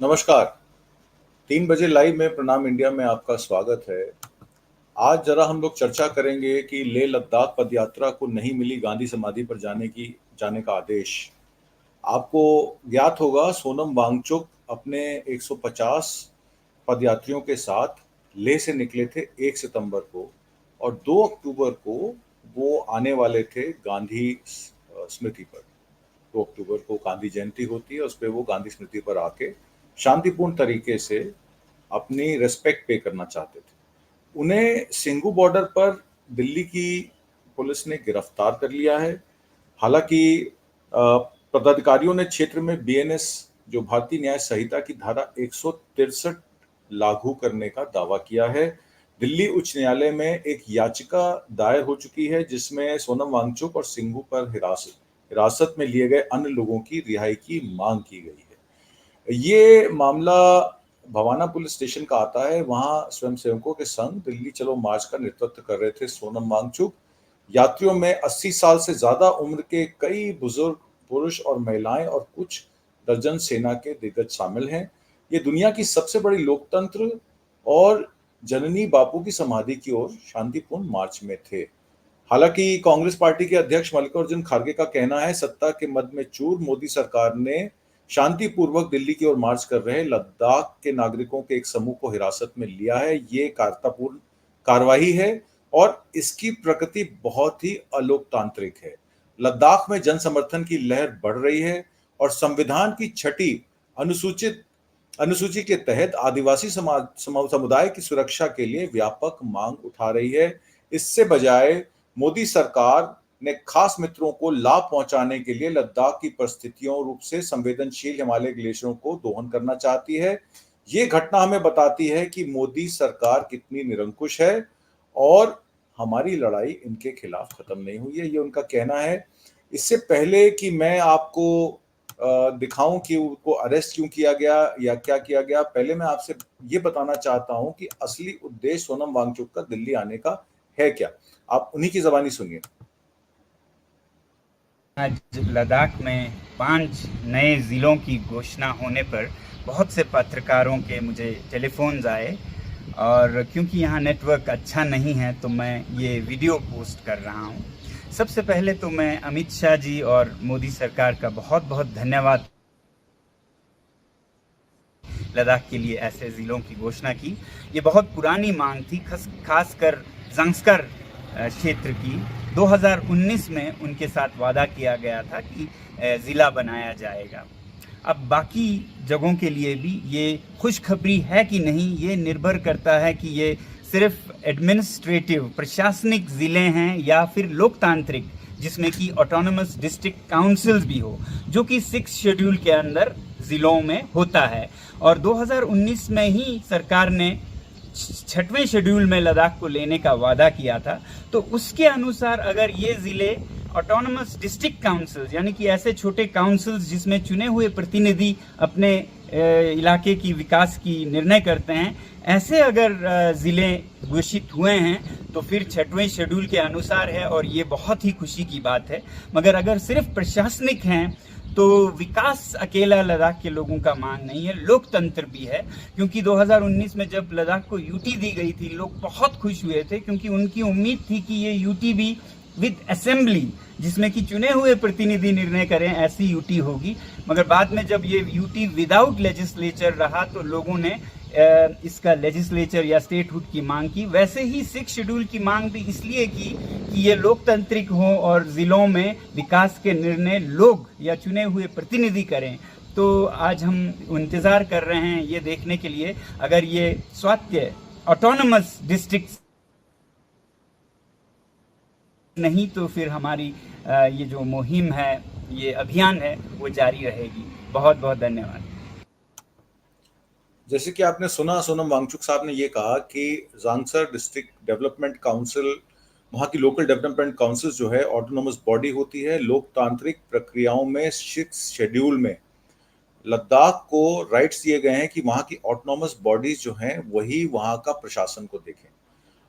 नमस्कार। 3 बजे लाइव में प्रणाम इंडिया में आपका स्वागत है। आज जरा हम लोग चर्चा करेंगे कि लेह लद्दाख पदयात्रा को नहीं मिली गांधी समाधि पर जाने का आदेश। आपको ज्ञात होगा सोनम वांगचुक अपने 150 पदयात्रियों के साथ लेह से निकले थे 1 सितंबर को, और 2 अक्टूबर को वो आने वाले थे गांधी स्मृति पर। 2 अक्टूबर को गांधी जयंती होती है, उस पे वो गांधी स्मृति पर आके शांतिपूर्ण तरीके से अपनी रिस्पेक्ट पे करना चाहते थे। उन्हें सिंघू बॉर्डर पर दिल्ली की पुलिस ने गिरफ्तार कर लिया है। हालांकि पदाधिकारियों ने क्षेत्र में बीएनएस, जो भारतीय न्याय संहिता की धारा 163 लागू करने का दावा किया है। दिल्ली उच्च न्यायालय में एक याचिका दायर हो चुकी है जिसमें सोनम वांगचुक और सिंघू पर हिरासत में लिए गए अन्य लोगों की रिहाई की मांग की गई है। ये मामला भवाना पुलिस स्टेशन का आता है। वहां स्वयंसेवकों के संग दिल्ली चलो मार्च का नेतृत्व कर रहे थे सोनम वांगचुक। यात्रियों में 80 साल से ज्यादा उम्र के कई बुजुर्ग पुरुष और महिलाएं और कुछ दर्जन सेना के दिग्गज शामिल हैं। ये दुनिया की सबसे बड़ी लोकतंत्र और जननी बापू की समाधि की ओर शांतिपूर्ण मार्च में थे। हालांकि कांग्रेस पार्टी के अध्यक्ष मल्लिकार्जुन खड़गे का कहना है सत्ता के मद में चूर मोदी सरकार ने शांतिपूर्वक दिल्ली की ओर मार्च कर रहे लद्दाख के नागरिकों के एक समूह को हिरासत में लिया है। ये कायरतापूर्ण कार्रवाई है और इसकी प्रकृति बहुत ही अलोकतांत्रिक है। लद्दाख में जन समर्थन की लहर बढ़ रही है और संविधान की छठी अनुसूचित अनुसूची के तहत आदिवासी समुदाय की सुरक्षा के लिए व्यापक मांग उठा रही है। इससे बजाय मोदी सरकार ने खास मित्रों को लाभ पहुंचाने के लिए लद्दाख की परिस्थितियों रूप से संवेदनशील हिमालय ग्लेशियरों को दोहन करना चाहती है। ये घटना हमें बताती है कि मोदी सरकार कितनी निरंकुश है और हमारी लड़ाई इनके खिलाफ खत्म नहीं हुई है, ये उनका कहना है। इससे पहले कि मैं आपको दिखाऊं कि उनको अरेस्ट क्यों किया गया या क्या किया गया, पहले मैं आपसे ये बताना चाहता हूं कि असली उद्देश्य सोनम वांगचुक का दिल्ली आने का है क्या। आप उन्हीं की जबानी सुनिए। आज लद्दाख में 5 नए ज़िलों की घोषणा होने पर बहुत से पत्रकारों के मुझे टेलीफोन्स आए, और क्योंकि यहाँ नेटवर्क अच्छा नहीं है तो मैं ये वीडियो पोस्ट कर रहा हूँ। सबसे पहले तो मैं अमित शाह जी और मोदी सरकार का बहुत बहुत धन्यवाद। लद्दाख के लिए ऐसे ज़िलों की घोषणा की, ये बहुत पुरानी मांग थी, खासकर ज़ंस्कर क्षेत्र की। 2019 में उनके साथ वादा किया गया था कि ज़िला बनाया जाएगा। अब बाकी जगहों के लिए भी ये खुशखबरी है कि नहीं, ये निर्भर करता है कि ये सिर्फ एडमिनिस्ट्रेटिव प्रशासनिक ज़िले हैं या फिर लोकतांत्रिक, जिसमें कि ऑटोनमस डिस्ट्रिक्ट काउंसिल्स भी हो, जो कि 6 शेड्यूल के अंदर ज़िलों में होता है। और 2019 में ही सरकार ने 6वें शेड्यूल में लद्दाख को लेने का वादा किया था। तो उसके अनुसार अगर ये ज़िले ऑटोनमस डिस्ट्रिक्ट काउंसिल्स, यानी कि ऐसे छोटे काउंसिल्स जिसमें चुने हुए प्रतिनिधि अपने इलाके की विकास की निर्णय करते हैं, ऐसे अगर ज़िले घोषित हुए हैं तो फिर 6वें शेड्यूल के अनुसार है, और ये बहुत ही खुशी की बात है। मगर अगर सिर्फ प्रशासनिक हैं तो विकास अकेला लद्दाख के लोगों का मांग नहीं है, लोकतंत्र भी है। क्योंकि 2019 में जब लद्दाख को यूटी दी गई थी, लोग बहुत खुश हुए थे, क्योंकि उनकी उम्मीद थी कि ये यूटी भी विद असेंबली, जिसमें कि चुने हुए प्रतिनिधि निर्णय करें, ऐसी यूटी होगी। मगर बाद में जब ये यूटी विदाउट लेजिस्लेचर रहा तो लोगों ने इसका लेजिस्लेचर या स्टेटहुड की मांग की। वैसे ही 6 शेड्यूल की मांग भी इसलिए की कि ये लोकतांत्रिक हो और ज़िलों में विकास के निर्णय लोग या चुने हुए प्रतिनिधि करें। तो आज हम इंतज़ार कर रहे हैं ये देखने के लिए, अगर ये स्वायत्त ऑटोनमस डिस्ट्रिक्ट नहीं तो फिर हमारी ये जो मुहिम है, ये अभियान है, वो जारी रहेगी। बहुत बहुत धन्यवाद। जैसे कि आपने सुना, सोनम वांगचुक साहब ने ये कहा कि ज़ांगसर डिस्ट्रिक्ट डेवलपमेंट काउंसिल, वहाँ की लोकल डेवलपमेंट काउंसिल जो है ऑटोनोमस बॉडी होती है। लोकतांत्रिक प्रक्रियाओं में 6 शेड्यूल में लद्दाख को राइट्स दिए गए हैं कि वहाँ की ऑटोनोमस बॉडीज जो हैं वही वहाँ का प्रशासन को देखें।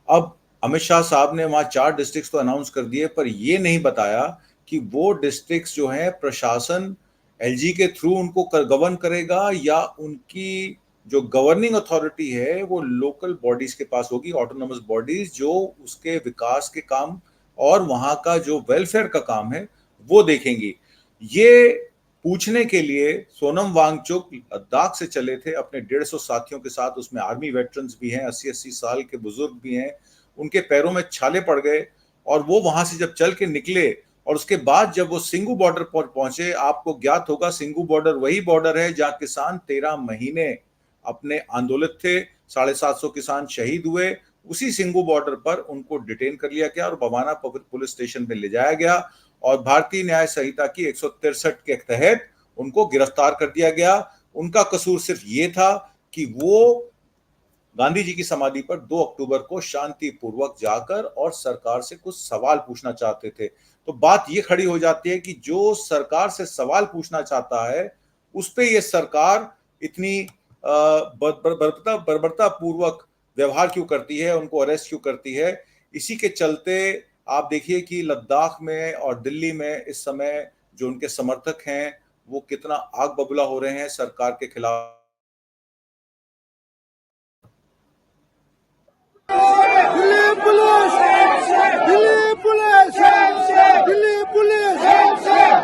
अब अमित शाह साहब ने वहाँ 4 डिस्ट्रिक्ट्स तो अनाउंस कर दिए, पर ये नहीं बताया कि वो डिस्ट्रिक्ट्स जो हैं प्रशासन एलजी के थ्रू उनको गवर्न करेगा या उनकी जो गवर्निंग अथॉरिटी है वो लोकल बॉडीज के पास होगी, ऑटोनोमस बॉडीज, जो उसके विकास के काम और वहां का जो वेलफेयर का काम है वो देखेंगी। ये पूछने के लिए सोनम वांगचुक लद्दाख से चले थे अपने 150 साथियों के साथ, उसमें आर्मी वेटरन्स भी हैं, 80-80 साल के बुजुर्ग भी हैं, उनके पैरों में छाले पड़ गए और वो वहां से जब चल के निकले और उसके बाद जब वो सिंगू बॉर्डर पर पहुंचे, आपको ज्ञात होगा सिंगू बॉर्डर वही बॉर्डर है जहां किसान 13 महीने अपने आंदोलित थे, 750 किसान शहीद हुए। उसी सिंगू बॉर्डर पर उनको डिटेन कर लिया गया और बवाना पुलिस स्टेशन में ले जाया गया और भारतीय न्याय संहिता की 163 के तहत उनको गिरफ्तार कर दिया गया। उनका कसूर सिर्फ ये था कि वो गांधी जी की समाधि पर 2 अक्टूबर को शांतिपूर्वक जाकर और सरकार से कुछ सवाल पूछना चाहते थे। तो बात ये खड़ी हो जाती है कि जो सरकार से सवाल पूछना चाहता है उस पे ये सरकार इतनी बर्बरता पूर्वक व्यवहार क्यों करती है, उनको अरेस्ट क्यों करती है। इसी के चलते आप देखिए कि लद्दाख में और दिल्ली में इस समय जो उनके समर्थक हैं वो कितना आग बबूला हो रहे हैं सरकार के खिलाफ। Delhi police, Delhi police, Delhi police,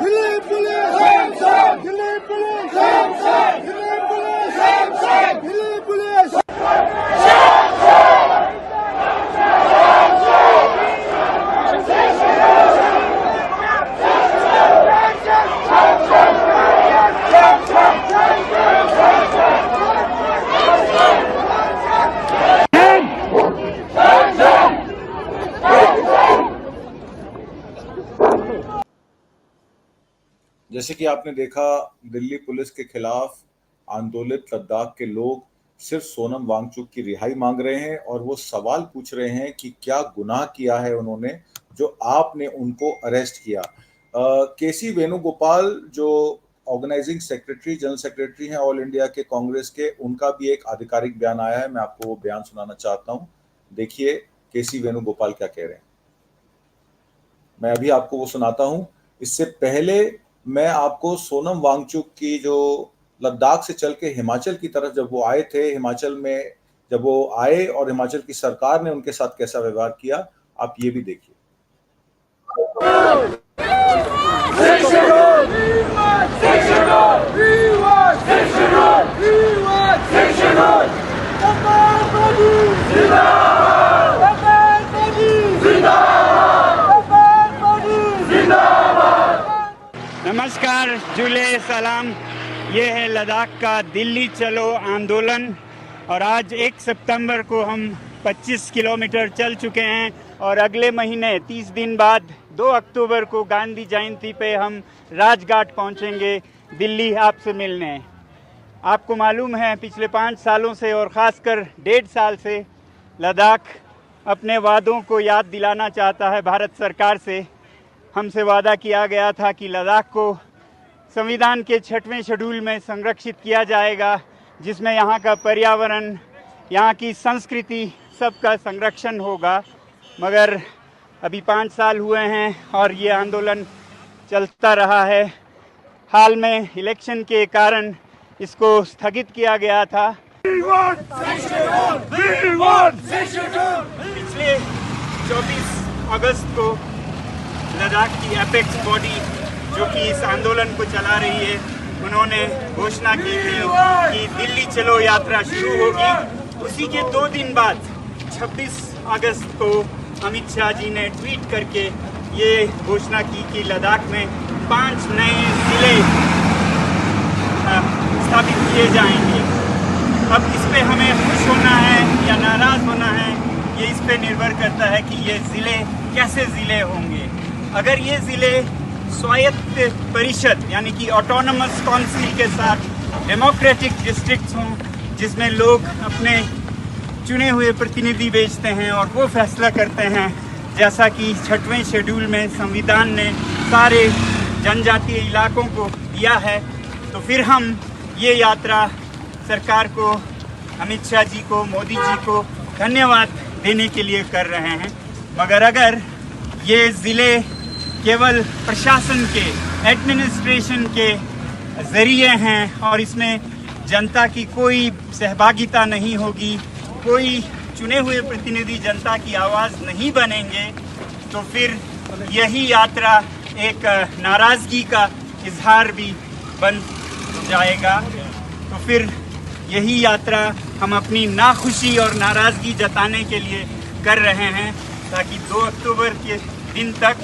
Delhi police, Delhi police, Delhi police, जैसे कि आपने देखा दिल्ली पुलिस के खिलाफ आंदोलित लद्दाख के लोग सिर्फ सोनम वांगचुक की रिहाई मांग रहे हैं और वो सवाल पूछ रहे हैं कि क्या गुनाह किया है उन्होंने जो आपने उनको अरेस्ट किया। केसी वेणुगोपाल जो ऑर्गेनाइजिंग सेक्रेटरी, जनरल सेक्रेटरी हैं ऑल इंडिया के कांग्रेस के, उनका भी एक आधिकारिक बयान आया है, मैं आपको वो बयान सुनाना चाहता हूं। देखिए केसी वेणुगोपाल क्या कह रहे हैं, मैं अभी आपको वो सुनाता हूं। इससे पहले मैं आपको सोनम वांगचुक की जो लद्दाख से चल के हिमाचल की तरफ जब वो आए थे, हिमाचल में जब वो आए और हिमाचल की सरकार ने उनके साथ कैसा व्यवहार किया, आप ये भी देखिए। नमस्कार, जुले सलाम। ये है लद्दाख का दिल्ली चलो आंदोलन और आज 1 सितंबर को हम 25 किलोमीटर चल चुके हैं और अगले महीने 30 दिन बाद 2 अक्टूबर को गांधी जयंती पे हम राजघाट पहुंचेंगे दिल्ली आपसे मिलने। आपको मालूम है पिछले 5 सालों से और ख़ासकर 1.5 साल से लद्दाख अपने वादों को याद दिलाना चाहता है भारत सरकार से। हमसे वादा किया गया था कि लद्दाख को संविधान के 6वें शेड्यूल में संरक्षित किया जाएगा, जिसमें यहाँ का पर्यावरण, यहाँ की संस्कृति सबका संरक्षण होगा। मगर अभी 5 साल हुए हैं और ये आंदोलन चलता रहा है। हाल में इलेक्शन के कारण इसको स्थगित किया गया था। पिछले 24 अगस्त को लद्दाख की एपेक्स बॉडी जो कि इस आंदोलन को चला रही है, उन्होंने घोषणा की थी कि दिल्ली चलो यात्रा शुरू होगी। उसी के 2 दिन बाद 26 अगस्त को अमित शाह जी ने ट्वीट करके ये घोषणा की कि लद्दाख में 5 नए जिले स्थापित किए जाएंगे। अब इस पे हमें खुश होना है या नाराज़ होना है, ये इस पे निर्भर करता है कि ये ज़िले कैसे ज़िले होंगे। अगर ये ज़िले स्वायत्त परिषद यानी कि ऑटोनमस काउंसिल के साथ डेमोक्रेटिक डिस्ट्रिक्ट्स हों, जिसमें लोग अपने चुने हुए प्रतिनिधि भेजते हैं और वो फैसला करते हैं, जैसा कि 6वें शेड्यूल में संविधान ने सारे जनजातीय इलाकों को दिया है, तो फिर हम ये यात्रा सरकार को, अमित शाह जी को, मोदी जी को धन्यवाद देने के लिए कर रहे हैं। मगर अगर ये ज़िले केवल प्रशासन के, एडमिनिस्ट्रेशन के जरिए हैं और इसमें जनता की कोई सहभागिता नहीं होगी, कोई चुने हुए प्रतिनिधि जनता की आवाज़ नहीं बनेंगे, तो फिर यही यात्रा एक नाराज़गी का इजहार भी बन जाएगा। तो फिर यही यात्रा हम अपनी नाखुशी और नाराज़गी जताने के लिए कर रहे हैं, ताकि 2 अक्टूबर के दिन तक,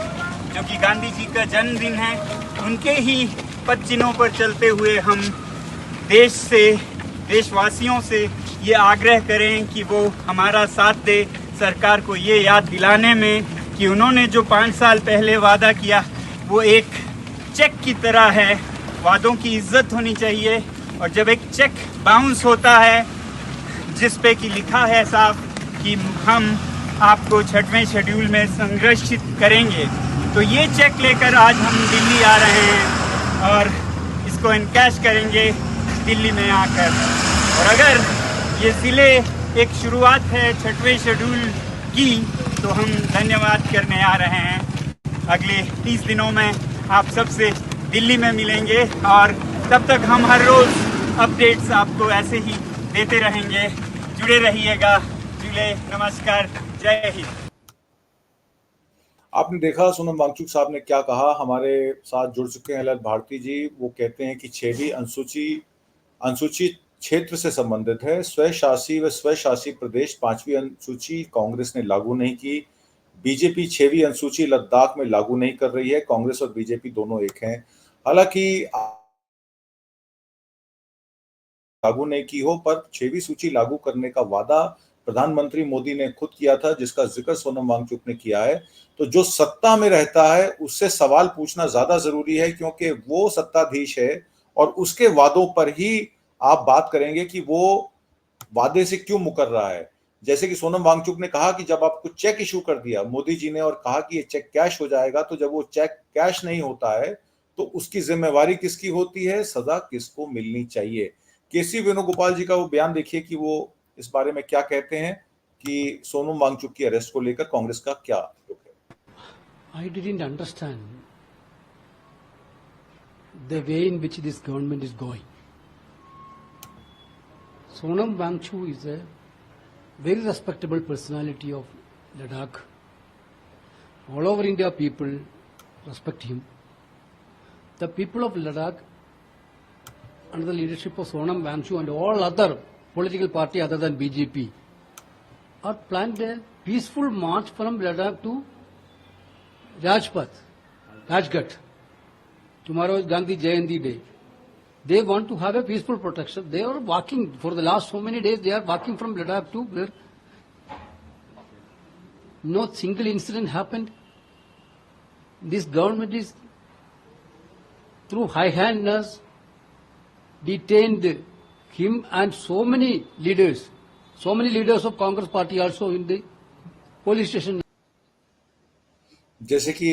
जो कि गांधी जी का जन्मदिन है, उनके ही पद चिन्हों पर चलते हुए हम देशवासियों से ये आग्रह करें कि वो हमारा साथ दे, सरकार को ये याद दिलाने में कि उन्होंने जो 5 साल पहले वादा किया वो एक चेक की तरह है। वादों की इज्जत होनी चाहिए, और जब एक चेक बाउंस होता है जिस पे कि लिखा है साफ कि हम आपको 6वें शेड्यूल में संरक्षित करेंगे, तो ये चेक लेकर आज हम दिल्ली आ रहे हैं और इसको इनकैश करेंगे दिल्ली में आकर। और अगर ये ज़िले एक शुरुआत है 6वें शेड्यूल की, तो हम धन्यवाद करने आ रहे हैं। अगले 30 दिनों में आप सबसे दिल्ली में मिलेंगे और तब तक हम हर रोज़ अपडेट्स आपको ऐसे ही देते रहेंगे। जुड़े रहिएगा। नमस्कार, जय हिंद। आपने देखा सोनम वांगचुक साहब ने क्या कहा। हमारे साथ जुड़ चुके हैं ललित भारती जी। वो कहते हैं कि 6वीं अनुसूची क्षेत्र से संबंधित है। स्वशासी व स्वशासी प्रदेश 5वीं अनुसूची कांग्रेस ने लागू नहीं की। बीजेपी 6वीं अनुसूची लद्दाख में लागू नहीं कर रही है। कांग्रेस और बीजेपी दोनों एक हैं। हालांकि लागू नहीं की हो, पर 6वीं सूची लागू करने का वादा प्रधानमंत्री मोदी ने खुद किया था, जिसका जिक्र सोनम वांगचुक ने किया है। तो जो सत्ता में रहता है उससे सवाल पूछना ज्यादा जरूरी है, क्योंकि वो सत्ताधीश है और उसके वादों पर ही आप बात करेंगे कि वो वादे से क्यों मुकर रहा है। जैसे कि सोनम वांगचुक ने कहा कि जब आपको चेक इशू कर दिया मोदी जी ने और कहा कि ये चेक कैश हो जाएगा, तो जब वो चेक कैश नहीं होता है तो उसकी जिम्मेवारी किसकी होती है, सजा किसको मिलनी चाहिए। केसी वेणुगोपाल जी का वो बयान देखिए कि वो इस बारे में क्या कहते हैं कि सोनम वांगचुक की अरेस्ट को लेकर कांग्रेस का क्या रुख है। I didn't understand the way in which this government is going. Sonam Wangchuk is a very respectable personality of Ladakh. All over India people respect him. The people of Ladakh, under the leadership of Sonam Wangchuk and all other political party other than BJP, are planned a peaceful march from Ladakh to Rajghat. Tomorrow is Gandhi Jayanti Day. They want to have a peaceful protection. They are walking for the last so many days. They are walking from Ladakh to where no single incident happened. This government is, through high-handedness, detained him and so many leaders of Congress party also in the police station. जैसे कि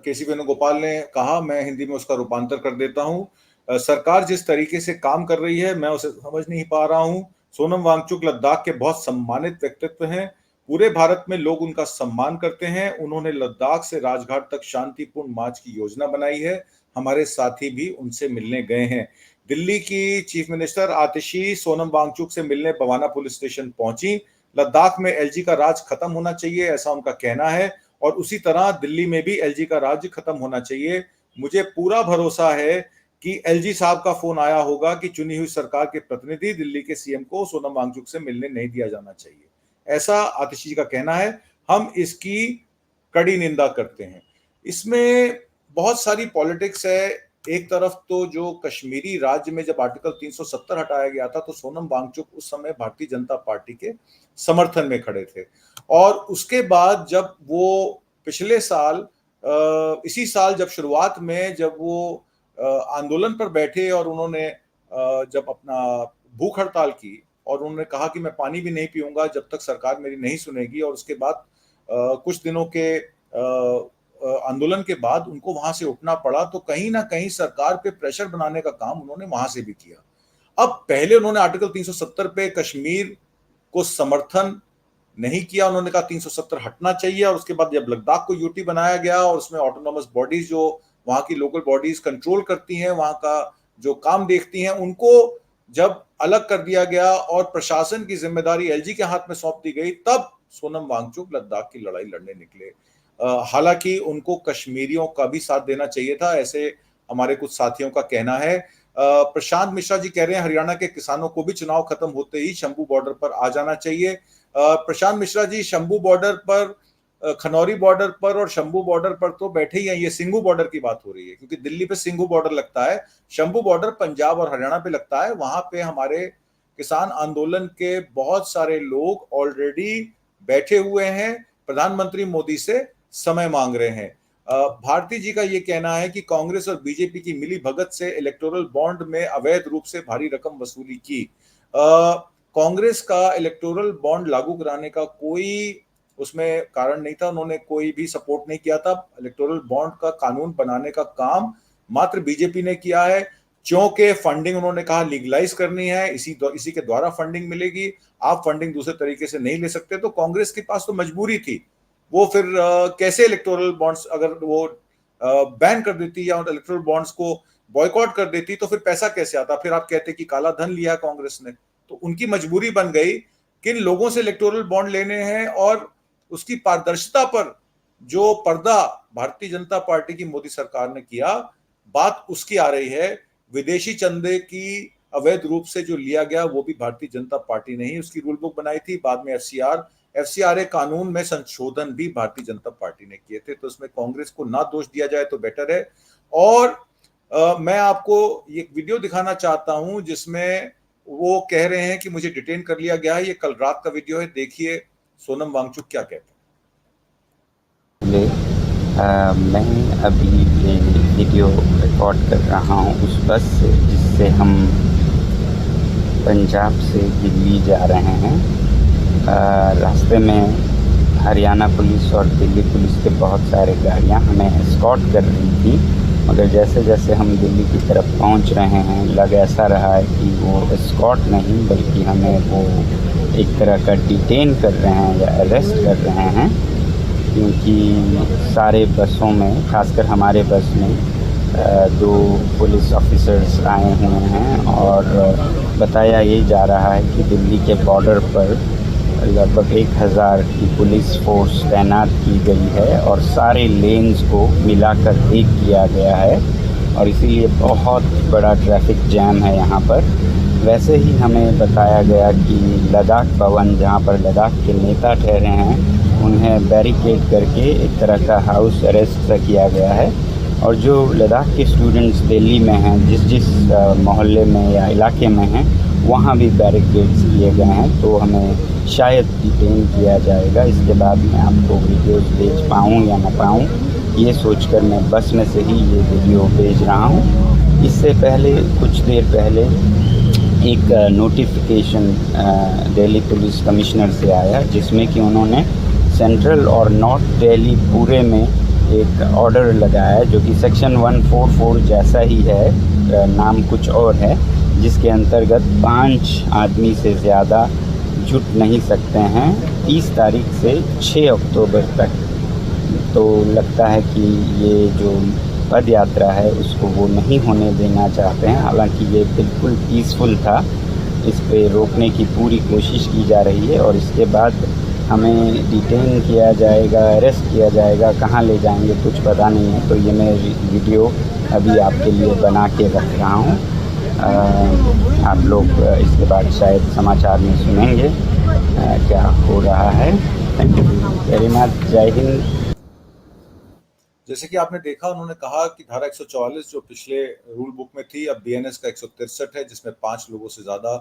केसी वेणुगोपाल ने कहा, मैं हिंदी में उसका रूपांतर कर देता हूं। सरकार जिस तरीके से काम कर रही है मैं उसे समझ नहीं पा रहा हूं। सोनम वांगचुक लद्दाख के बहुत सम्मानित व्यक्तित्व हैं। पूरे भारत में लोग उनका सम्मान करते हैं। उन्होंने लद्दाख से राजघाट तक शांतिपूर्ण मार्च की योजना बनाई है। हमारे साथी भी उनसे मिलने गए हैं। दिल्ली की चीफ मिनिस्टर आतिशी सोनम वांगचुक से मिलने बवाना पुलिस स्टेशन पहुंची। लद्दाख में एलजी का राज खत्म होना चाहिए, ऐसा उनका कहना है। और उसी तरह दिल्ली में भी एलजी का राज खत्म होना चाहिए। मुझे पूरा भरोसा है कि एलजी साहब का फोन आया होगा कि चुनी हुई सरकार के प्रतिनिधि दिल्ली के सीएम को सोनम वांगचुक से मिलने नहीं दिया जाना चाहिए, ऐसा आतिशी का कहना है। हम इसकी कड़ी निंदा करते हैं। इसमें बहुत सारी पॉलिटिक्स है। एक तरफ तो जो कश्मीरी राज्य में जब आर्टिकल 370 हटाया गया था तो सोनम वांगचुक उस समय भारतीय जनता पार्टी के समर्थन में खड़े थे। और उसके बाद जब वो पिछले साल इसी साल जब शुरुआत में जब वो आंदोलन पर बैठे और उन्होंने जब अपना भूख हड़ताल की और उन्होंने कहा कि मैं पानी भी नहीं पीऊंगा जब तक सरकार मेरी नहीं सुनेगी, और उसके बाद कुछ दिनों के आंदोलन के बाद उनको वहां से उठना पड़ा, तो कहीं ना कहीं सरकार पे प्रेशर बनाने का काम उन्होंने वहां से भी किया। अब पहले उन्होंने आर्टिकल 370 पे कश्मीर को समर्थन नहीं किया, उन्होंने कहा 370 हटना चाहिए। और उसके बाद जब लद्दाख को यूटी बनाया गया और उसमें ऑटोनॉमस बॉडीज जो वहां की लोकल बॉडीज कंट्रोल करती हैं वहां का जो काम देखती हैं, उनको जब अलग कर दिया गया और प्रशासन की जिम्मेदारी एलजी के हाथ में सौंप दी गई, तब सोनम वांगचुक लद्दाख की लड़ाई लड़ने निकले। हालांकि उनको कश्मीरियों का भी साथ देना चाहिए था, ऐसे हमारे कुछ साथियों का कहना है। प्रशांत मिश्रा जी कह रहे हैं हरियाणा के किसानों को भी चुनाव खत्म होते ही शंभू बॉर्डर पर आ जाना चाहिए। प्रशांत मिश्रा जी, शंभू बॉर्डर पर, खनौरी बॉर्डर पर और शंभू बॉर्डर पर तो बैठे ही हैं, ये सिंघू बॉर्डर की बात हो रही है, क्योंकि दिल्ली पे सिंघू बॉर्डर लगता है, शंभू बॉर्डर पंजाब और हरियाणा पे लगता है। वहां पे हमारे किसान आंदोलन के बहुत सारे लोग ऑलरेडी बैठे हुए हैं, प्रधानमंत्री मोदी से समय मांग रहे हैं। भारती जी का ये कहना है कि कांग्रेस और बीजेपी की मिली भगत से इलेक्टोरल बॉन्ड में अवैध रूप से भारी रकम वसूली की। कांग्रेस का इलेक्टोरल बॉन्ड लागू कराने का कोई उसमें कारण नहीं था, उन्होंने कोई भी सपोर्ट नहीं किया था। इलेक्टोरल बॉन्ड का कानून बनाने का काम मात्र बीजेपी ने किया है, क्योंकि फंडिंग उन्होंने कहा लीगलाइज करनी है, इसी के द्वारा फंडिंग मिलेगी, आप फंडिंग दूसरे तरीके से नहीं ले सकते। तो कांग्रेस के पास तो मजबूरी थी, वो फिर कैसे इलेक्टोरल बॉन्ड्स अगर वो बैन कर देती या इलेक्टोरल बॉन्ड्स को बॉयकॉट कर देती तो फिर पैसा कैसे आता। फिर आप कहते कि काला धन लिया कांग्रेस ने, तो उनकी मजबूरी बन गई किन लोगों से इलेक्टोरल बॉन्ड लेने हैं, और उसकी पारदर्शिता पर जो पर्दा भारतीय जनता पार्टी की मोदी सरकार ने किया, बात उसकी आ रही है। विदेशी चंदे की अवैध रूप से जो लिया गया वो भी भारतीय जनता पार्टी ने ही उसकी रूल बुक बनाई थी। बाद में एफसीआरए कानून में संशोधन भी भारतीय जनता पार्टी ने किए थे। तो इसमें कांग्रेस को ना दोष दिया जाए तो बेटर है। और मैं आपको ये वीडियो दिखाना चाहता हूं जिसमें वो कह रहे हैं कि मुझे डिटेन कर लिया गया है। ये कल रात का वीडियो है, देखिए सोनम वांगचुक क्या कहते हैं। मैं अभी ये वीडियो रिकॉर्ड कर रहा हूँ उस बस से जिससे हम पंजाब से दिल्ली जा रहे हैं। रास्ते में हरियाणा पुलिस और दिल्ली पुलिस के बहुत सारे गाड़ियाँ हमें एस्कॉर्ट कर रही थी, मगर जैसे जैसे हम दिल्ली की तरफ पहुंच रहे हैं लग ऐसा रहा है कि वो एस्कॉर्ट नहीं बल्कि हमें वो एक तरह का डिटेन कर रहे हैं या अरेस्ट कर रहे हैं, क्योंकि सारे बसों में, खासकर हमारे बस में 2 पुलिस ऑफिसर्स आए हुए हैं और बताया ये जा रहा है कि दिल्ली के बॉर्डर पर लगभग 1000 की पुलिस फोर्स तैनात की गई है और सारे लेन्स को मिलाकर एक किया गया है और इसीलिए बहुत बड़ा ट्रैफिक जैम है यहाँ पर। वैसे ही हमें बताया गया कि लद्दाख भवन, जहाँ पर लद्दाख के नेता ठहरे हैं, उन्हें बैरिकेड करके एक तरह का हाउस अरेस्ट किया गया है। और जो लद्दाख के स्टूडेंट्स दिल्ली में हैं, जिस मोहल्ले में या इलाके में हैं, वहाँ भी बैरिकेड्स किए गए हैं। तो हमें शायद डिटेन किया जाएगा। इसके बाद मैं आपको वीडियोस भेज पाऊँ या ना पाऊँ, ये सोचकर मैं बस में से ही ये वीडियो भेज रहा हूँ। इससे पहले, कुछ देर पहले एक नोटिफिकेशन दिल्ली पुलिस कमिश्नर से आया जिसमें कि उन्होंने सेंट्रल और नॉर्थ दिल्ली पूरे में एक ऑर्डर लगाया जो कि सेक्शन 144 जैसा ही है, नाम कुछ और है, जिसके अंतर्गत 5 आदमी से ज़्यादा जुट नहीं सकते हैं 30 तारीख से 6 अक्टूबर तक। तो लगता है कि ये जो पद यात्रा है उसको वो नहीं होने देना चाहते हैं। हालांकि ये बिल्कुल पीसफुल था, इस पे रोकने की पूरी कोशिश की जा रही है और इसके बाद हमें डिटेन किया जाएगा, अरेस्ट किया जाएगा, कहाँ ले जाएंगे कुछ पता नहीं है। तो ये मैं वीडियो अभी आपके लिए बना के रख रहा हूँ। आप लोग इसके बाद शायद समाचार में सुनेंगे क्या हो रहा है। Thank you very much. जय हिंद। जैसे कि आपने देखा, उन्होंने कहा कि धारा 144 जो पिछले रूल बुक में थी, अब बीएनएस का 163 है, जिसमें 5 लोगों से ज्यादा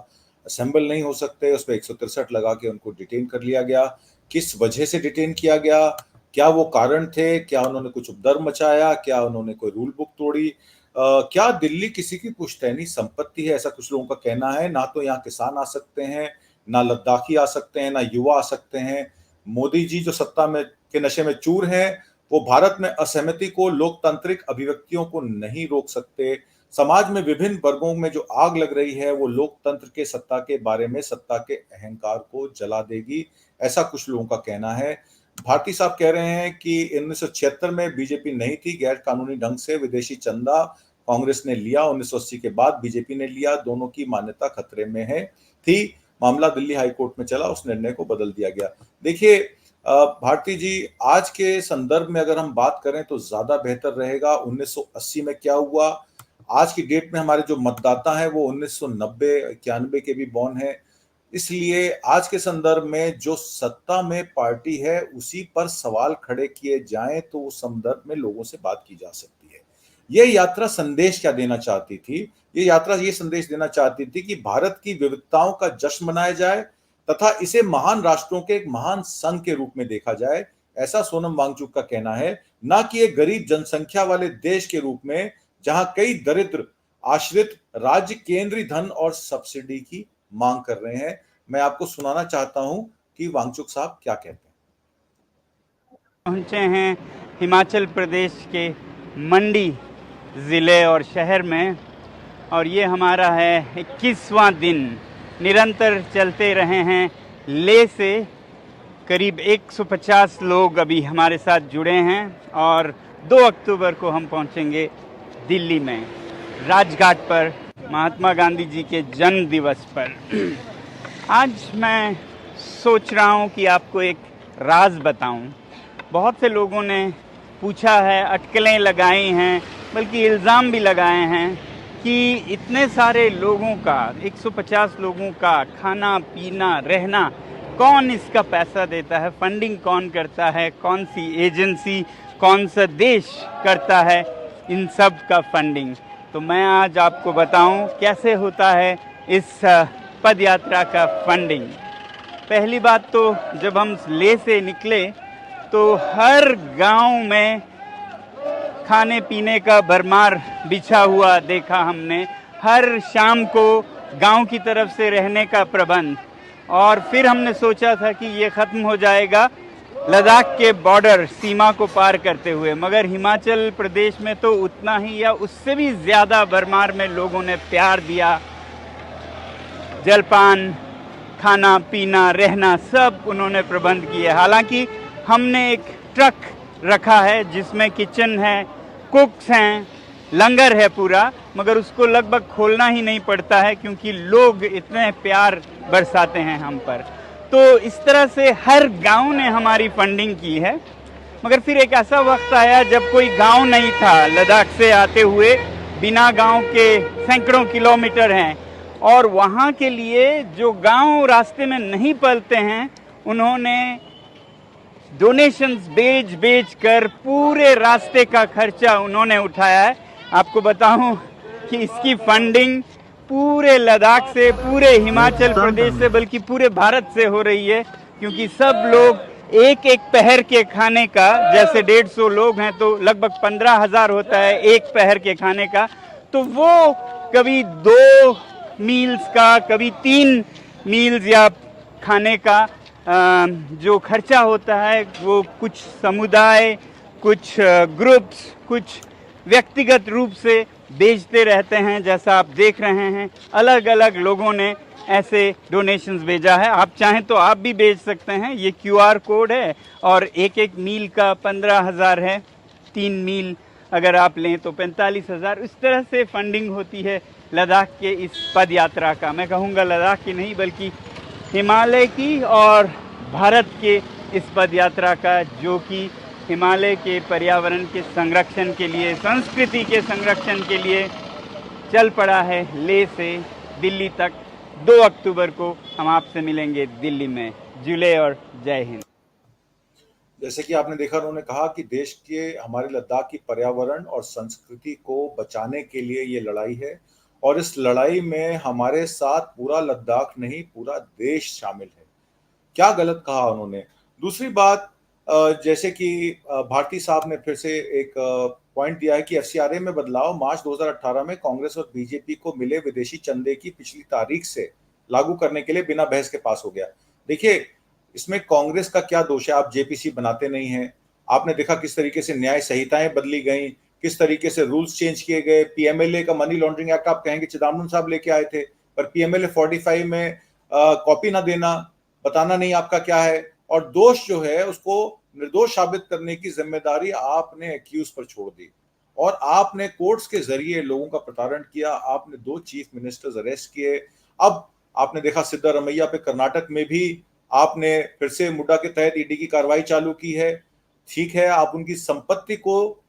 असेंबल नहीं हो सकते। उस पर 163 लगा के उनको डिटेन कर लिया गया। किस वजह से डिटेन किया गया, क्या वो कारण थे, क्या उन्होंने कुछ उपद्रव मचाया, क्या उन्होंने कोई रूल बुक तोड़ी, क्या दिल्ली किसी की पुश्तैनी संपत्ति है, ऐसा कुछ लोगों का कहना है। ना तो यहाँ किसान आ सकते हैं, ना लद्दाखी आ सकते हैं, ना युवा आ सकते हैं। मोदी जी जो सत्ता में के नशे में चूर हैं, वो भारत में असहमति को, लोकतांत्रिक अभिव्यक्तियों को नहीं रोक सकते। समाज में विभिन्न वर्गों में जो आग लग रही है वो लोकतंत्र के सत्ता के बारे में, सत्ता के अहंकार को जला देगी, ऐसा कुछ लोगों का कहना है। भारती साहब कह रहे हैं कि 1976 में बीजेपी नहीं थी, गैर कानूनी ढंग से विदेशी चंदा कांग्रेस ने लिया, 1980 के बाद बीजेपी ने लिया, दोनों की मान्यता खतरे में है थी। मामला दिल्ली हाई कोर्ट में चला, उस निर्णय को बदल दिया गया। देखिए भारती जी, आज के संदर्भ में अगर हम बात करें तो ज्यादा बेहतर रहेगा। 1980 में क्या हुआ, आज की डेट में हमारे जो मतदाता हैं वो 1990-91 के भी बॉर्न हैं, इसलिए आज के संदर्भ में जो सत्ता में पार्टी है उसी पर सवाल खड़े किए जाएं तो उस संदर्भ में लोगों से बात की जा सकती है। यह यात्रा संदेश क्या देना चाहती थी? ये यात्रा ये संदेश देना चाहती थी कि भारत की विविधताओं का जश्न मनाया जाए तथा इसे महान राष्ट्रों के एक महान संघ के रूप में देखा जाए, ऐसा सोनम वांगचुक का कहना है, ना कि एक गरीब जनसंख्या वाले देश के रूप में जहां कई दरिद्र आश्रित राज्य केंद्रीय धन और सब्सिडी की मांग कर रहे हैं। मैं आपको सुनाना चाहता हूं कि वांगचुक साहब क्या कहते हैं। पहुंचे हैं हिमाचल प्रदेश के मंडी ज़िले और शहर में, और ये हमारा है 21वां दिन। निरंतर चलते रहे हैं लेह से। करीब 150 लोग अभी हमारे साथ जुड़े हैं और 2 अक्टूबर को हम पहुंचेंगे दिल्ली में, राजघाट पर, महात्मा गांधी जी के जन्म दिवस पर। आज मैं सोच रहा हूं कि आपको एक राज बताऊं। बहुत से लोगों ने पूछा है, अटकलें लगाई हैं, बल्कि इल्ज़ाम भी लगाए हैं कि इतने सारे लोगों का, 150 लोगों का खाना पीना रहना, कौन इसका पैसा देता है, फंडिंग कौन करता है, कौन सी एजेंसी, कौन सा देश करता है इन सब का फंडिंग। तो मैं आज आपको बताऊं कैसे होता है इस पद यात्रा का फंडिंग। पहली बात तो जब हम लेह से निकले तो हर गांव में खाने पीने का भरमार बिछा हुआ देखा हमने। हर शाम को गांव की तरफ से रहने का प्रबंध, और फिर हमने सोचा था कि ये ख़त्म हो जाएगा लद्दाख के बॉर्डर सीमा को पार करते हुए, मगर हिमाचल प्रदेश में तो उतना ही या उससे भी ज़्यादा भरमार में लोगों ने प्यार दिया। जलपान, खाना पीना रहना सब उन्होंने प्रबंध किए। हालांकि हमने एक ट्रक रखा है जिसमें किचन है, कुक्स हैं, लंगर है पूरा, मगर उसको लगभग खोलना ही नहीं पड़ता है क्योंकि लोग इतने प्यार बरसाते हैं हम पर। तो इस तरह से हर गांव ने हमारी फंडिंग की है। मगर फिर एक ऐसा वक्त आया जब कोई गांव नहीं था। लद्दाख से आते हुए बिना गांव के सैकड़ों किलोमीटर हैं, और वहाँ के लिए जो गांव रास्ते में नहीं पलते हैं, उन्होंने डोनेशंस बेच कर पूरे रास्ते का खर्चा उन्होंने उठाया है। आपको बताऊं कि इसकी फंडिंग पूरे लद्दाख से, पूरे हिमाचल प्रदेश से, बल्कि पूरे भारत से हो रही है, क्योंकि सब लोग एक एक पहर के खाने का, जैसे 150 लोग हैं तो लगभग 15,000 होता है एक पहर के खाने का, तो वो कभी 2 मील्स का, कभी 3 मील्स या खाने का जो खर्चा होता है वो कुछ समुदाय, कुछ ग्रुप्स, कुछ व्यक्तिगत रूप से भेजते रहते हैं। जैसा आप देख रहे हैं, अलग अलग लोगों ने ऐसे डोनेशंस भेजा है। आप चाहें तो आप भी भेज सकते हैं। ये QR कोड है और एक एक मील का 15,000 है। 3 मील अगर आप लें तो 45,000। इस तरह से फंडिंग होती है लद्दाख के इस पद यात्रा का। मैं कहूँगा लद्दाख की नहीं बल्कि हिमालय की और भारत के इस पद यात्रा का, जो कि हिमालय के पर्यावरण के संरक्षण के लिए, संस्कृति के संरक्षण के लिए चल पड़ा है लेह से दिल्ली तक। 2 अक्टूबर को हम आपसे मिलेंगे दिल्ली में। जुले और जय हिंद। जैसे कि आपने देखा, उन्होंने कहा कि देश के, हमारे लद्दाख की पर्यावरण और संस्कृति को बचाने के लिए ये लड़ाई है, और इस लड़ाई में हमारे साथ पूरा लद्दाख नहीं, पूरा देश शामिल है। क्या गलत कहा उन्होंने। दूसरी बात, जैसे कि भारती साहब ने फिर से एक पॉइंट दिया है कि FCRA में बदलाव मार्च 2018 में कांग्रेस और बीजेपी को मिले विदेशी चंदे की पिछली तारीख से लागू करने के लिए बिना बहस के पास हो गया। देखिए, इसमें कांग्रेस का क्या दोष है? आप JPC बनाते नहीं हैं। आपने देखा किस तरीके से न्याय संहिताएं बदली गई, किस तरीके से रूल्स चेंज किए गए। PMLA का मनी लॉन्ड्रिंग एक्ट आप कहेंगे चिदम्बरम साहब लेके आए थे, पर PMLA 45 में कॉपी ना देना, बताना नहीं आपका क्या है, और दोष जो है उसको निर्दोष साबित करने की जिम्मेदारी आपने एक्यूज पर छोड़ दी। और आपने कोर्ट्स के जरिए लोगों का प्रताड़न किया, आपने 2 चीफ मिनिस्टर्स अरेस्ट किए। अब आपने देखा सिद्धारमैया पे कर्नाटक में भी आपने फिर से मुड्डा के तहत ईडी की कार्रवाई चालू की है। ठीक है, आप उनकी संपत्ति को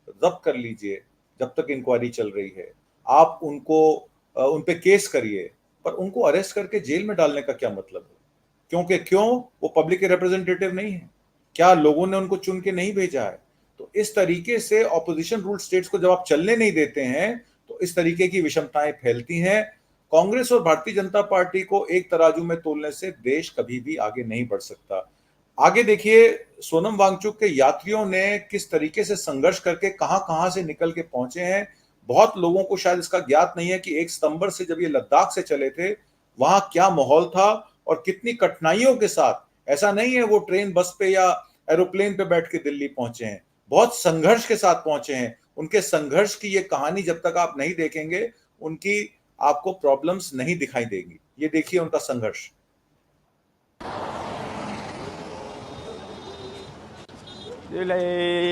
जब्त कर लीजिए जब तक इंक्वायरी चल रही है, आप उन पे केस करिए, पर उनको अरेस्ट करके जेल में डालने का क्या मतलब है? क्यों वो पब्लिक के रिप्रेजेंटेटिव नहीं है? क्या लोगों ने उनको चुन के नहीं भेजा है? तो इस तरीके से ऑपोजिशन रूल स्टेट्स को जब आप चलने नहीं देते हैं तो इस तरीके की विषमताएं फैलती हैं। कांग्रेस और भारतीय जनता पार्टी को एक तराजू में तोलने से देश कभी भी आगे नहीं बढ़ सकता। आगे देखिए सोनम वांगचुक के यात्रियों ने किस तरीके से संघर्ष करके कहां से निकल के पहुंचे हैं। बहुत लोगों को शायद इसका ज्ञात नहीं है कि 1 सितंबर से जब ये लद्दाख से चले थे वहां क्या माहौल था और कितनी कठिनाइयों के साथ। ऐसा नहीं है वो ट्रेन बस पे या एरोप्लेन पे बैठ के दिल्ली पहुंचे हैं, बहुत संघर्ष के साथ पहुंचे हैं। उनके संघर्ष की ये कहानी जब तक आप नहीं देखेंगे उनकी आपको प्रॉब्लम्स नहीं दिखाई देंगी। ये देखिए उनका संघर्ष।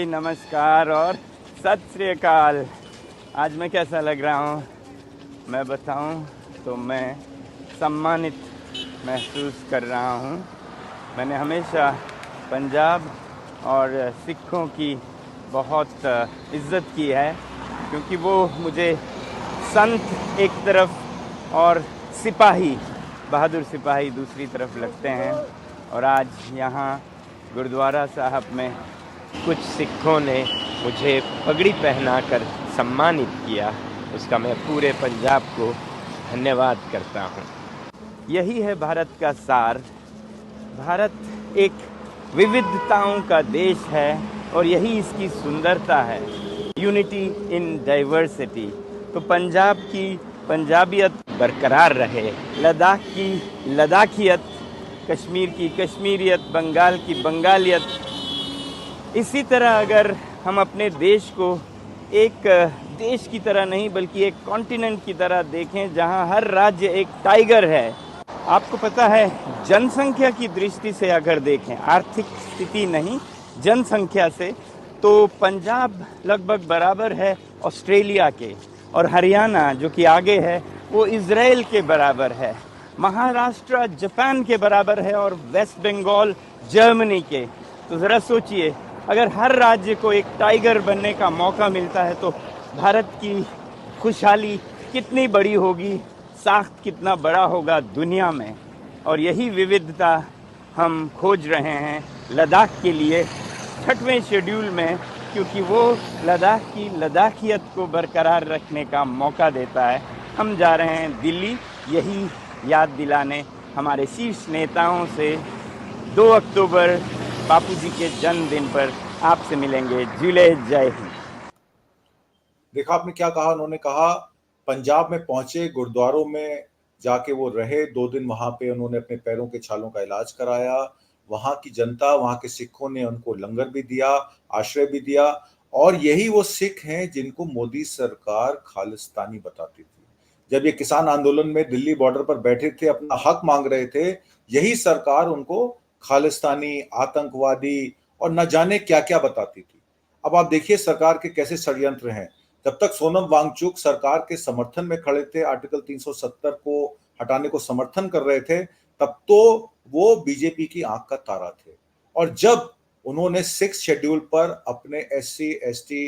नमस्कार और सत श्री अकाल। आज मैं कैसा लग रहा हूँ मैं बताऊँ तो मैं सम्मानित महसूस कर रहा हूँ। मैंने हमेशा पंजाब और सिखों की बहुत इज़्ज़त की है क्योंकि वो मुझे संत एक तरफ और सिपाही, बहादुर सिपाही दूसरी तरफ लगते हैं। और आज यहाँ गुरुद्वारा साहब में कुछ सिखों ने मुझे पगड़ी पहनाकर सम्मानित किया, उसका मैं पूरे पंजाब को धन्यवाद करता हूँ। यही है भारत का सार। भारत एक विविधताओं का देश है और यही इसकी सुंदरता है, यूनिटी इन डाइवर्सिटी। तो पंजाब की पंजाबियत बरकरार रहे, लद्दाख की लद्दाखियत, कश्मीर की कश्मीरियत, बंगाल की बंगालियत। इसी तरह अगर हम अपने देश को एक देश की तरह नहीं बल्कि एक कॉन्टिनेंट की तरह देखें जहां हर राज्य एक टाइगर है। आपको पता है जनसंख्या की दृष्टि से अगर देखें, आर्थिक स्थिति नहीं जनसंख्या से, तो पंजाब लगभग बराबर है ऑस्ट्रेलिया के और हरियाणा जो कि आगे है वो इजराइल के बराबर है। महाराष्ट्र जापान के बराबर है और वेस्ट बंगाल जर्मनी के। तो ज़रा सोचिए अगर हर राज्य को एक टाइगर बनने का मौका मिलता है तो भारत की खुशहाली कितनी बड़ी होगी, साख्त कितना बड़ा होगा दुनिया में। और यही विविधता हम खोज रहे हैं लद्दाख के लिए 6वें शेड्यूल में, क्योंकि वो लद्दाख की लद्दाखियत को बरकरार रखने का मौका देता है। हम जा रहे हैं दिल्ली यही याद दिलाने हमारे शीर्ष नेताओं से। 2 अक्टूबर बापू जी के जन्मदिन पर आपसे मिलेंगे। जुले जय हिंद। देखा आपने क्या कहा, उन्होंने कहा पंजाब में पहुंचे, गुरुद्वारों में जाके वो रहे 2 दिन, वहां पे उन्होंने अपने पैरों के छालों का इलाज कराया। वहां की जनता, वहां के सिखों ने उनको लंगर भी दिया, आश्रय भी दिया। और यही वो सिख हैं जिनको मोदी सरकार खालिस्तानी बताती थी। जब ये किसान आंदोलन में दिल्ली बॉर्डर पर बैठे थे, अपना हक मांग रहे थे, यही सरकार उनको खालिस्तानी, आतंकवादी और न जाने क्या क्या बताती थी। अब आप देखिए सरकार के कैसे षड्यंत्र हैं। जब तक सोनम वांगचुक सरकार के समर्थन में खड़े थे, आर्टिकल 370 को हटाने को समर्थन कर रहे थे, तब तो वो बीजेपी की आंख का तारा थे। और जब उन्होंने 6 शेड्यूल पर अपने SC ST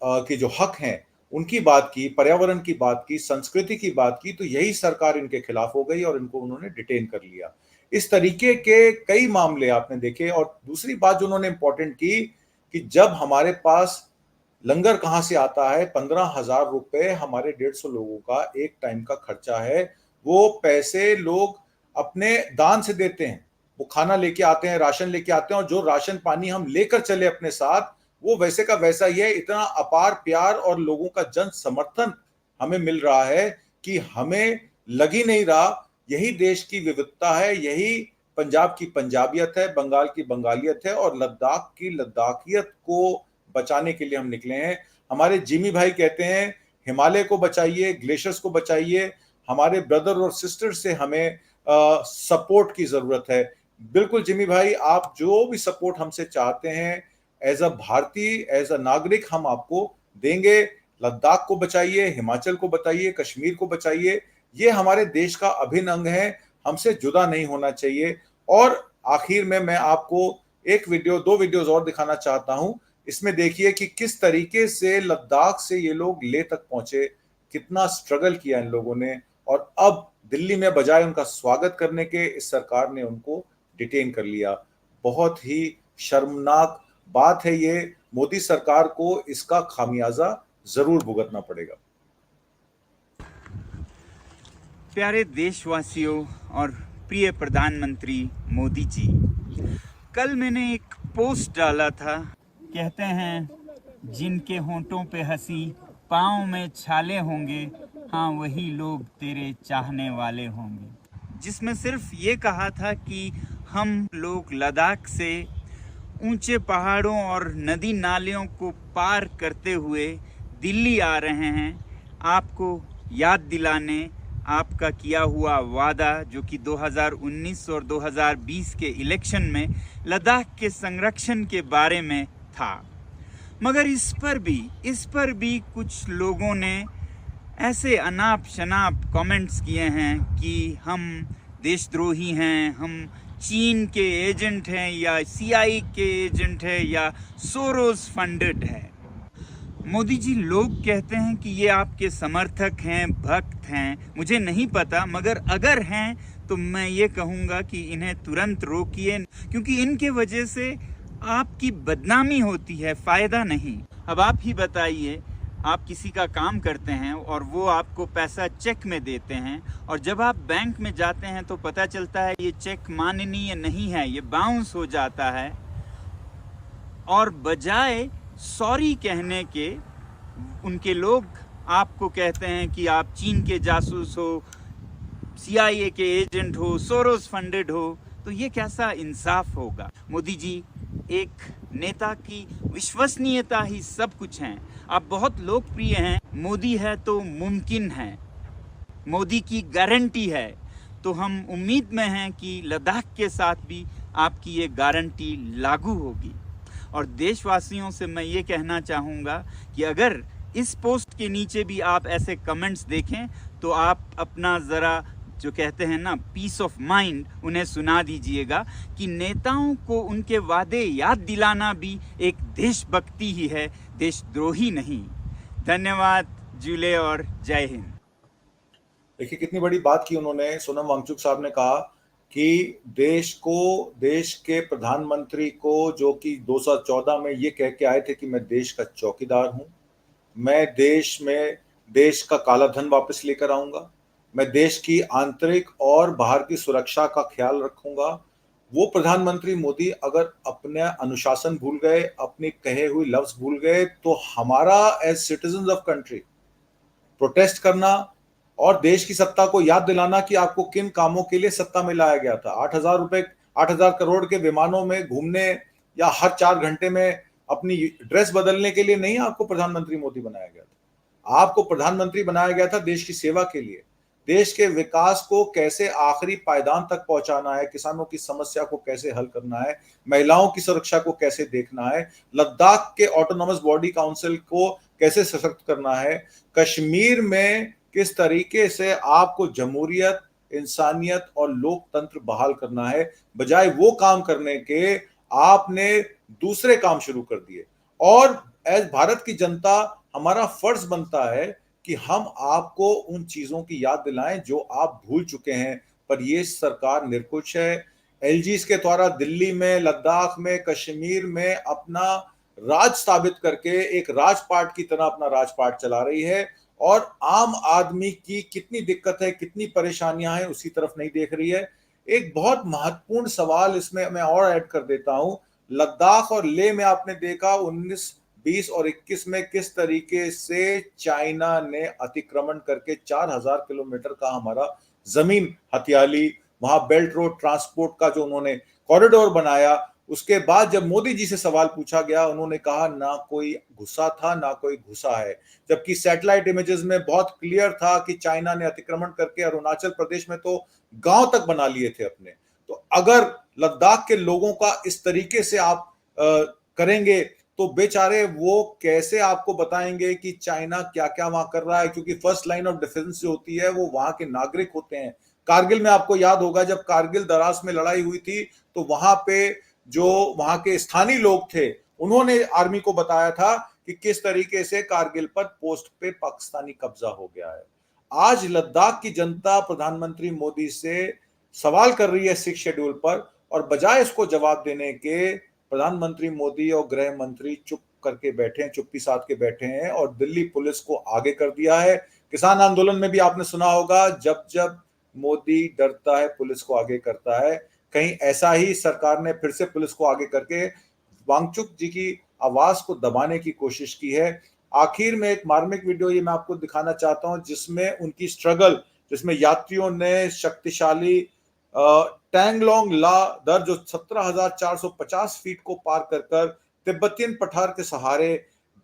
के जो हक हैं उनकी बात की, पर्यावरण की बात की, संस्कृति की बात की, तो यही सरकार इनके खिलाफ हो गई और इनको उन्होंने डिटेन कर लिया। इस तरीके के कई मामले आपने देखे। और दूसरी बात जो उन्होंने इंपॉर्टेंट की कि जब हमारे पास लंगर कहां से आता है, 15,000 रुपए हमारे 150 लोगों का एक टाइम का खर्चा है, वो पैसे लोग अपने दान से देते हैं। वो खाना लेके आते हैं, राशन लेके आते हैं, और जो राशन पानी हम लेकर चले अपने साथ वो वैसे का वैसा ही है। इतना अपार प्यार और लोगों का जन समर्थन हमें मिल रहा है कि हमें लग ही नहीं रहा। यही देश की विविधता है, यही पंजाब की पंजाबियत है, बंगाल की बंगालियत है, और लद्दाख की लद्दाखियत को बचाने के लिए हम निकले हैं। हमारे जिमी भाई कहते हैं हिमालय को बचाइए, ग्लेशियर्स को बचाइए। हमारे ब्रदर और सिस्टर से हमें सपोर्ट की जरूरत है। बिल्कुल जिमी भाई, आप जो भी सपोर्ट हमसे चाहते हैं एज अ भारतीय, एज अ नागरिक, हम आपको देंगे। लद्दाख को बचाइए, हिमाचल को बचाइए, कश्मीर को बचाइए। ये हमारे देश का अभिन्न अंग है, हमसे जुदा नहीं होना चाहिए। और आखिर में मैं आपको एक वीडियो, 2 वीडियोस और दिखाना चाहता हूं। इसमें देखिए कि किस तरीके से लद्दाख से ये लोग लेह तक पहुंचे, कितना स्ट्रगल किया इन लोगों ने, और अब दिल्ली में बजाय उनका स्वागत करने के इस सरकार ने उनको डिटेन कर लिया। बहुत ही शर्मनाक बात है ये। मोदी सरकार को इसका खामियाजा जरूर भुगतना पड़ेगा। प्यारे देशवासियों और प्रिय प्रधानमंत्री मोदी जी, कल मैंने एक पोस्ट डाला था। कहते हैं जिनके होंठों पे हंसी पाँव में छाले होंगे, हाँ वही लोग तेरे चाहने वाले होंगे, जिसमें सिर्फ ये कहा था कि हम लोग लद्दाख से ऊंचे पहाड़ों और नदी नालियों को पार करते हुए दिल्ली आ रहे हैं, आपको याद दिलाने आपका किया हुआ वादा जो कि 2019 और 2020 के इलेक्शन में लद्दाख के संरक्षण के बारे में था। मगर इस पर भी कुछ लोगों ने ऐसे अनाप शनाप कमेंट्स किए हैं कि हम देशद्रोही हैं, हम चीन के एजेंट हैं, या सीआई के एजेंट हैं, या सोरोस फंडेड है। मोदी जी, लोग कहते हैं कि ये आपके समर्थक हैं, भक्त हैं, मुझे नहीं पता, मगर अगर हैं तो मैं ये कहूँगा कि इन्हें तुरंत रोकिए, क्योंकि इनके वजह से आपकी बदनामी होती है, फ़ायदा नहीं। अब आप ही बताइए, आप किसी का काम करते हैं और वो आपको पैसा चेक में देते हैं, और जब आप बैंक में जाते हैं तो पता चलता है ये चेक माननीय नहीं है, ये बाउंस हो जाता है, और बजाय सॉरी कहने के उनके लोग आपको कहते हैं कि आप चीन के जासूस हो, सीआईए के एजेंट हो, सोरोस फंडेड हो, तो ये कैसा इंसाफ होगा। मोदी जी, एक नेता की विश्वसनीयता ही सब कुछ है। आप बहुत लोकप्रिय हैं, मोदी है तो मुमकिन है, मोदी की गारंटी है, तो हम उम्मीद में हैं कि लद्दाख के साथ भी आपकी ये गारंटी लागू होगी। और देशवासियों से मैं ये कहना चाहूँगा कि अगर इस पोस्ट के नीचे भी आप ऐसे कमेंट्स देखें तो आप अपना ज़रा जो कहते हैं ना पीस ऑफ माइंड उन्हें सुना दीजिएगा कि नेताओं को उनके वादे याद दिलाना भी एक देशभक्ति ही है, देशद्रोही नहीं। धन्यवाद, जुले और जय हिंद। देखिए कितनी बड़ी बात की उन्होंने। सोनम वांगचुक साहब ने कहा कि देश के प्रधानमंत्री को, जो कि 2014 में ये कह के आए थे कि मैं देश का चौकीदार हूं, मैं देश का काला धन वापस लेकर आऊंगा, मैं देश की आंतरिक और बाहर की सुरक्षा का ख्याल रखूंगा, वो प्रधानमंत्री मोदी अगर अपने अनुशासन भूल गए, अपनी कहे हुई लफ्ज भूल गए, तो हमारा as citizen of country protest करना और देश की सत्ता को याद दिलाना कि आपको किन कामों के लिए सत्ता में लाया गया था। 8,000 करोड़ के विमानों में घूमने या हर 4 घंटे में अपनी ड्रेस बदलने के लिए नहीं आपको प्रधानमंत्री मोदी बनाया गया था। आपको प्रधानमंत्री बनाया गया था देश की सेवा के लिए, देश के विकास को कैसे आखिरी पायदान तक पहुंचाना है, किसानों की समस्या को कैसे हल करना है, महिलाओं की सुरक्षा को कैसे देखना है, लद्दाख के ऑटोनॉमस बॉडी काउंसिल को कैसे सशक्त करना है, कश्मीर में किस तरीके से आपको जमहूरियत, इंसानियत और लोकतंत्र बहाल करना है। बजाय वो काम करने के आपने दूसरे काम शुरू कर दिए। और एज भारत की जनता हमारा फर्ज बनता है कि हम आपको उन चीजों की याद दिलाएं जो आप भूल चुके हैं, पर ये सरकार निरकुश है। एलजीस के द्वारा दिल्ली में, लद्दाख में, कश्मीर में अपना राज स्थापित करके एक राजपाट की तरह अपना राजपाट चला रही है, और आम आदमी की कितनी दिक्कत है, कितनी परेशानियां हैं, उसी तरफ नहीं देख रही है। एक बहुत महत्वपूर्ण सवाल इसमें मैं और ऐड कर देता हूं। लद्दाख और लेह में आपने देखा 19, 20 और 21 में किस तरीके से चाइना ने अतिक्रमण करके 4000 किलोमीटर का हमारा जमीन हथियाली, वहां बेल्ट रोड ट्रांसपोर्ट का जो उन्होंने कॉरिडोर बनाया। उसके बाद जब मोदी जी से सवाल पूछा गया, उन्होंने कहा ना कोई घुसा था ना कोई घुसा है, जबकि सैटेलाइट इमेजेस में बहुत क्लियर था कि चाइना ने अतिक्रमण करके अरुणाचल प्रदेश में तो गांव तक बना लिए थे अपने। तो अगर लद्दाख के लोगों का इस तरीके से आप करेंगे तो बेचारे वो कैसे आपको बताएंगे कि चाइना क्या क्या वहां कर रहा है, क्योंकि फर्स्ट लाइन ऑफ डिफेंस जो होती है वो वहां के नागरिक होते हैं। कारगिल में आपको याद होगा, जब कारगिल दराज में लड़ाई हुई थी तो वहां पे जो वहां के स्थानीय लोग थे उन्होंने आर्मी को बताया था कि किस तरीके से कारगिल पर पोस्ट पे पाकिस्तानी कब्जा हो गया है। आज लद्दाख की जनता प्रधानमंत्री मोदी से सवाल कर रही है 6 शेड्यूल पर, और बजाय इसको जवाब देने के प्रधानमंत्री मोदी और गृह मंत्री चुप करके बैठे हैं, चुप्पी साध के बैठे हैं और दिल्ली पुलिस को आगे कर दिया है। किसान आंदोलन में भी आपने सुना होगा, जब जब मोदी डरता है पुलिस को आगे करता है। कहीं ऐसा ही सरकार ने फिर से पुलिस को आगे करके वांगचुक जी की आवाज को दबाने की कोशिश की है। आखिर में एक मार्मिक वीडियो ये मैं आपको दिखाना चाहता हूं, जिसमें उनकी स्ट्रगल, जिसमें यात्रियों ने शक्तिशाली टैंगलोंग ला दर जो 17,450 फीट को पार कर तिब्बतियन पठार के सहारे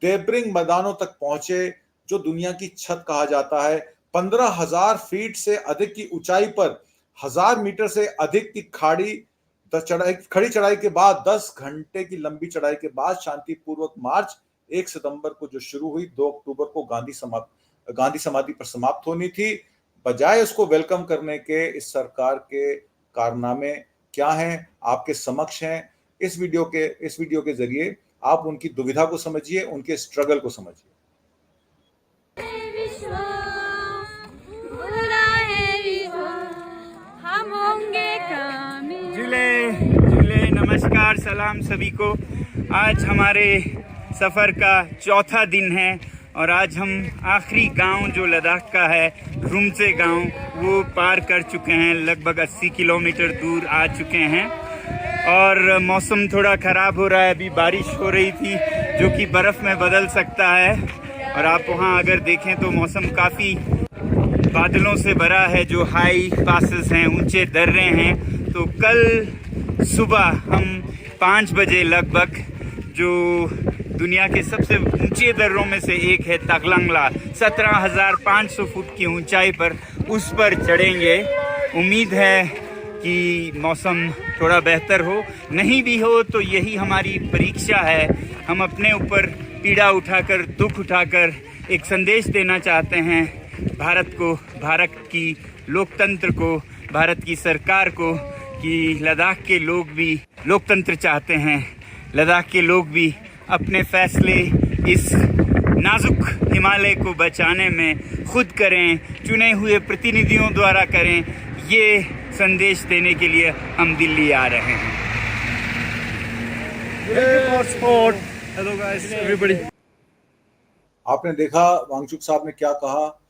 देब्रिंग मैदानों तक पहुंचे, जो दुनिया की छत कहा जाता है। 15,000 फीट से अधिक की ऊंचाई पर 1,000 मीटर से अधिक की खड़ी चढ़ाई के बाद 10 घंटे की लंबी चढ़ाई के बाद शांतिपूर्वक मार्च 1 सितंबर को जो शुरू हुई, 2 अक्टूबर को गांधी समाधि पर समाप्त होनी थी। बजाय उसको वेलकम करने के इस सरकार के कारनामे क्या हैं आपके समक्ष हैं। इस वीडियो के जरिए आप उनकी दुविधा को समझिए, उनके स्ट्रगल को समझिए। जुले नमस्कार, सलाम सभी को। आज हमारे सफ़र का चौथा दिन है और आज हम आखिरी गांव जो लद्दाख का है, रुमसे गांव, वो पार कर चुके हैं। लगभग 80 किलोमीटर दूर आ चुके हैं और मौसम थोड़ा ख़राब हो रहा है। अभी बारिश हो रही थी जो कि बर्फ़ में बदल सकता है, और आप वहाँ अगर देखें तो मौसम काफ़ी बादलों से भरा है। जो हाई पासेस हैं, ऊंचे दर्रे हैं। तो कल सुबह हम 5 बजे लगभग, जो दुनिया के सबसे ऊंचे दर्रों में से एक है ताकलंगला, 17,500 फुट की ऊंचाई पर, उस पर चढ़ेंगे। उम्मीद है कि मौसम थोड़ा बेहतर हो, नहीं भी हो तो यही हमारी परीक्षा है। हम अपने ऊपर पीड़ा उठाकर, दुख उठाकर एक संदेश देना चाहते हैं भारत को, भारत की लोकतंत्र को, भारत की सरकार को, कि लद्दाख के लोग भी लोकतंत्र चाहते हैं। लद्दाख के लोग भी अपने फैसले इस नाजुक हिमालय को बचाने में खुद करें, चुने हुए प्रतिनिधियों द्वारा करें। ये संदेश देने के लिए हम दिल्ली आ रहे हैं। Hello guys, everybody. आपने देखा वांगचुक साहब ने क्या कहा।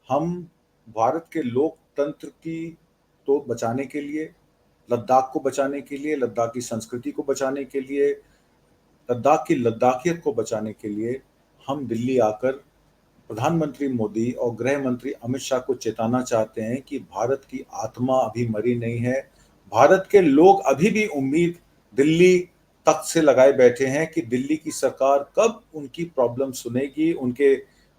हम भारत के लोकतंत्र की तो बचाने के लिए, लद्दाख को बचाने के लिए, लद्दाख की संस्कृति को बचाने के लिए, लद्दाख की लद्दाखियत को बचाने के लिए हम दिल्ली आकर प्रधानमंत्री मोदी और गृह मंत्री अमित शाह को चेताना चाहते हैं कि भारत की आत्मा अभी मरी नहीं है। भारत के लोग अभी भी उम्मीद दिल्ली तख्त से लगाए बैठे हैं कि दिल्ली की सरकार कब उनकी प्रॉब्लम सुनेगी,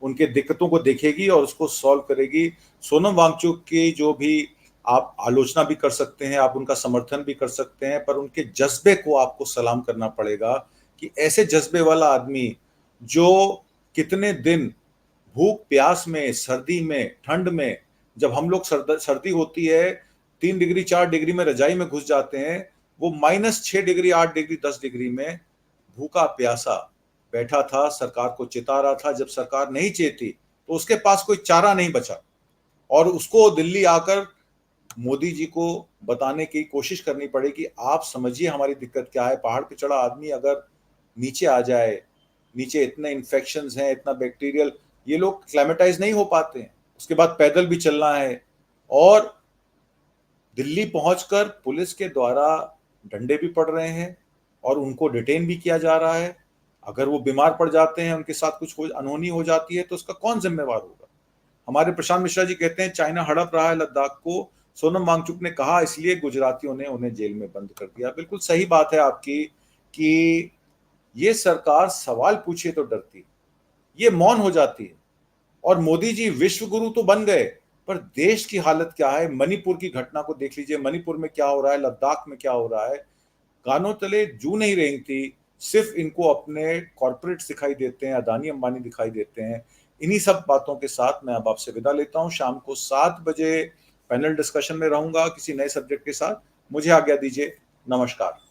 उनके दिक्कतों को देखेगी और उसको सॉल्व करेगी। सोनम वांगचुक की जो भी आप आलोचना भी कर सकते हैं, आप उनका समर्थन भी कर सकते हैं, पर उनके जज्बे को आपको सलाम करना पड़ेगा कि ऐसे जज्बे वाला आदमी जो कितने दिन भूख प्यास में, सर्दी में, ठंड में, जब हम लोग सर्दी होती है 3 डिग्री 4 डिग्री में रजाई में घुस जाते हैं, वो -6 डिग्री 8 डिग्री 10 डिग्री में भूखा प्यासा बैठा था, सरकार को चिता रहा था। जब सरकार नहीं चेती तो उसके पास कोई चारा नहीं बचा और उसको दिल्ली आकर मोदी जी को बताने की कोशिश करनी पड़ेगी। आप समझिए हमारी दिक्कत क्या है। पहाड़ पे चढ़ा आदमी अगर नीचे आ जाए, नीचे इतने इन्फेक्शंस हैं, इतना बैक्टीरियल, ये लोग क्लाइमेटाइज नहीं हो पाते हैं। उसके बाद पैदल भी चलना है और दिल्ली पहुंचकर पुलिस के द्वारा डंडे भी पड़ रहे हैं और उनको डिटेन भी किया जा रहा है। अगर वो बीमार पड़ जाते हैं, उनके साथ कुछ अनहोनी हो जाती है तो उसका कौन जिम्मेवार होगा। हमारे प्रशांत मिश्रा जी कहते हैं चाइना हड़प रहा है लद्दाख को। सोनम वांगचुक ने कहा इसलिए गुजरातियों ने उन्हें जेल में बंद कर दिया। बिल्कुल सही बात है आपकी कि ये सरकार सवाल पूछे तो डरती, ये मौन हो जाती है। और मोदी जी विश्व गुरु तो बन गए, पर देश की हालत क्या है। मणिपुर की घटना को देख लीजिए, मणिपुर में क्या हो रहा है, लद्दाख में क्या हो रहा है। कानों तले जू नहीं रेंगती सिर्फ इनको अपने कॉर्पोरेट्स दिखाई देते हैं, अदानी अंबानी दिखाई देते हैं। इन्हीं सब बातों के साथ मैं अब आपसे विदा लेता हूं। शाम को 7 बजे पैनल डिस्कशन में रहूंगा किसी नए सब्जेक्ट के साथ। मुझे आज्ञा दीजिए। नमस्कार।